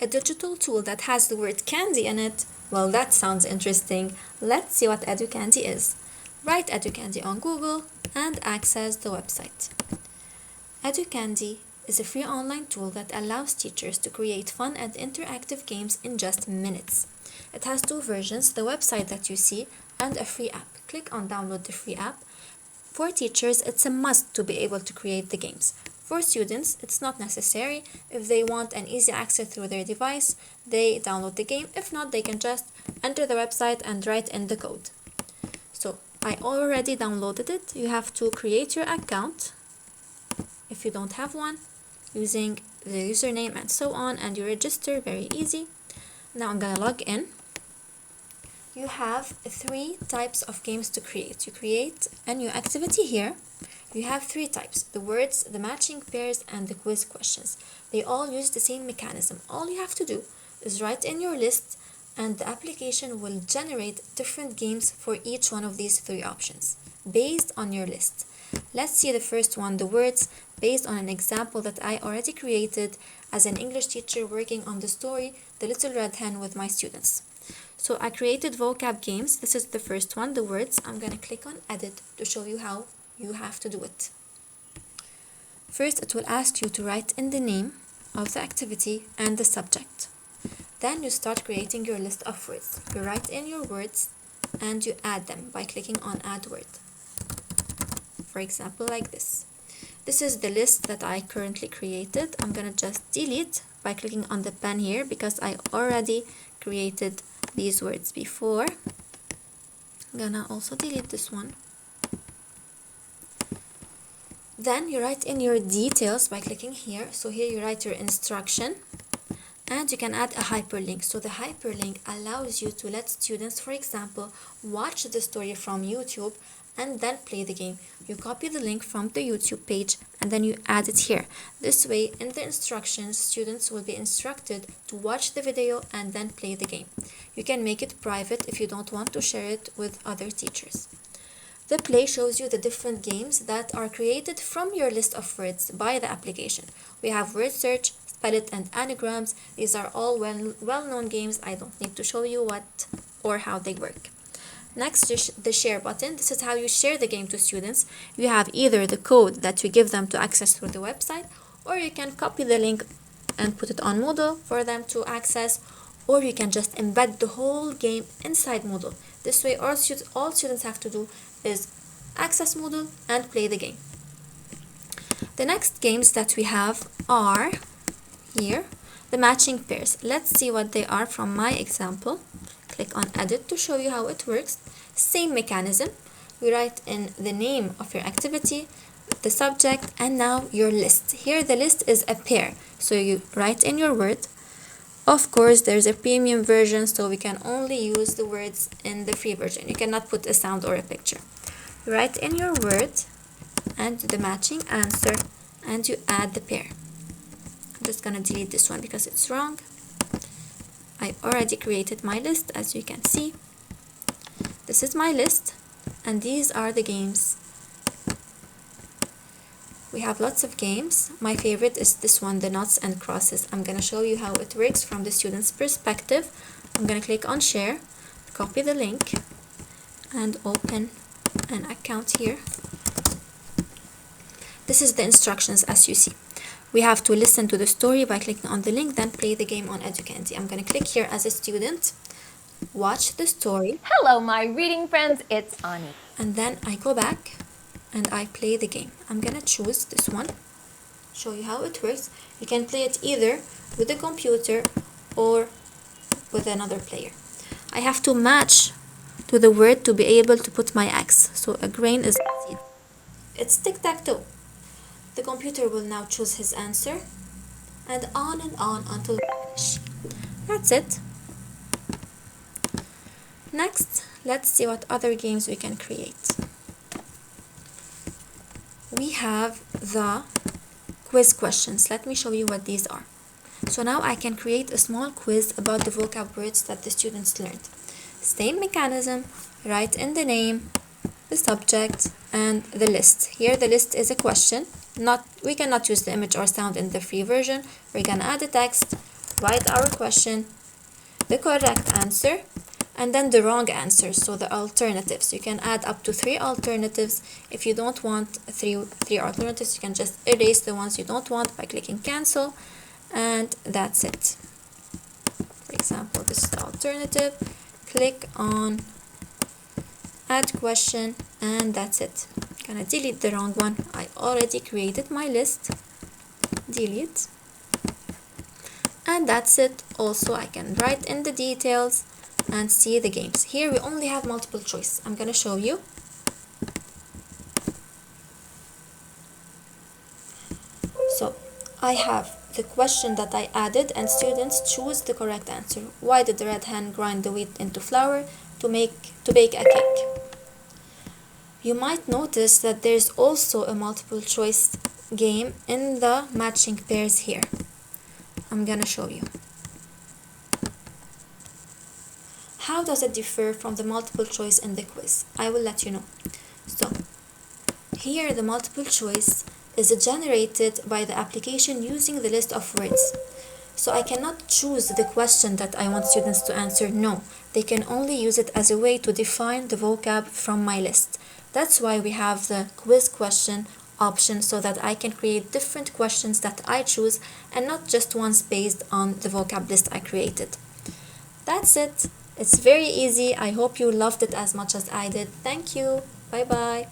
A digital tool that has the word candy in it? Well, that sounds interesting. Let's see what EduCandy is. Write EduCandy on Google and access the website. EduCandy is a free online tool that allows teachers to create fun and interactive games in just minutes. It has two versions, the website that you see and a free app. Click on download the free app. For teachers, it's a must to be able to create the games. For students, it's not necessary. If they want an easy access through their device, they download the game. If not, they can just enter the website and write in the code. So I already downloaded it. You have to create your account if you don't have one, using the username and so on, and you register, very easy. Now I'm gonna log in. You have three types of games to create. You create a new activity here. You have three types: the words, the matching pairs, and the quiz questions. They all use the same mechanism. All you have to do is write in your list, and the application will generate different games for each one of these three options based on your list. Let's see the first one, the words, based on an example that I already created as an English teacher working on the story The Little Red Hen with my students. So I created vocab games. This is the first one, the words. I'm gonna click on edit to show you how you have to do it. First, it will ask you to write in the name of the activity and the subject. Then you start creating your list of words. You write in your words and you add them by clicking on add word. For example, like this. This is the list that I currently created. I'm gonna just delete by clicking on the pen here because I already created these words before. I'm gonna also delete this one. Then you write in your details by clicking here. So here you write your instruction and you can add a hyperlink. So the hyperlink allows you to let students, for example, watch the story from YouTube and then play the game. You copy the link from the YouTube page and then you add it here. This way, in the instructions, students will be instructed to watch the video and then play the game. You can make it private if you don't want to share it with other teachers. The play shows you the different games that are created from your list of words by the application. We have word search, spell it, and anagrams. These are all well-known games. I don't need to show you what or how they work. Next is the share button. This is how you share the game to students. You have either the code that you give them to access through the website, or you can copy the link and put it on Moodle for them to access, or you can just embed the whole game inside Moodle. This way, all students have to do is access Moodle and play the game. The next games that we have are here, the matching pairs. Let's see what they are from my example. Click on edit to show you how it works. Same mechanism. We write in the name of your activity, the subject, and now your list. Here the list is a pair. So you write in your word. Of course, there's a premium version, so we can only use the words in the free version. You cannot put a sound or a picture. You write in your word and the matching answer, and you add the pair. I'm just gonna delete this one because it's wrong. I already created my list, as you can see. This is my list, and these are the games. We have lots of games. My favorite is this one, the knots and crosses. I'm gonna show you how it works from the student's perspective. I'm gonna click on share, copy the link, and open an account here. This is the instructions as you see. We have to listen to the story by clicking on the link, then play the game on EduCandy. I'm going to click here as a student, watch the story. Hello, my reading friends, it's Ani. And then I go back and I play the game. I'm going to choose this one, show you how it works. You can play it either with a computer or with another player. I have to match to the word to be able to put my X. So a grain is seed. It's tic-tac-toe. The computer will now choose his answer, and on until we finish. That's it. Next, let's see what other games we can create. We have the quiz questions. Let me show you what these are. So now I can create a small quiz about the vocab words that the students learned. Same mechanism, write in the name, the subject, and the list. Here the list is a question. We cannot use the image or sound in the free version. We're gonna add a text, write our question, the correct answer, and then the wrong answer, so the alternatives. You can add up to 3 alternatives. If you don't want three alternatives, you can just erase the ones you don't want by clicking cancel, and that's it. For example, this is the alternative. Click on add question, and that's it. I'm gonna delete the wrong one. I already created my list. Delete. And that's it. Also, I can write in the details and see the games. Here we only have multiple choice. I'm gonna show you. So I have the question that I added, and students choose the correct answer. Why did the red hen grind the wheat into flour to bake a cake? You might notice that there's also a multiple choice game in the matching pairs here. I'm gonna show you. How does it differ from the multiple choice in the quiz? I will let you know. So here the multiple choice is generated by the application using the list of words. So I cannot choose the question that I want students to answer. No, they can only use it as a way to define the vocab from my list. That's why we have the quiz question option, so that I can create different questions that I choose and not just ones based on the vocab list I created. That's it. It's very easy. I hope you loved it as much as I did. Thank you. Bye bye.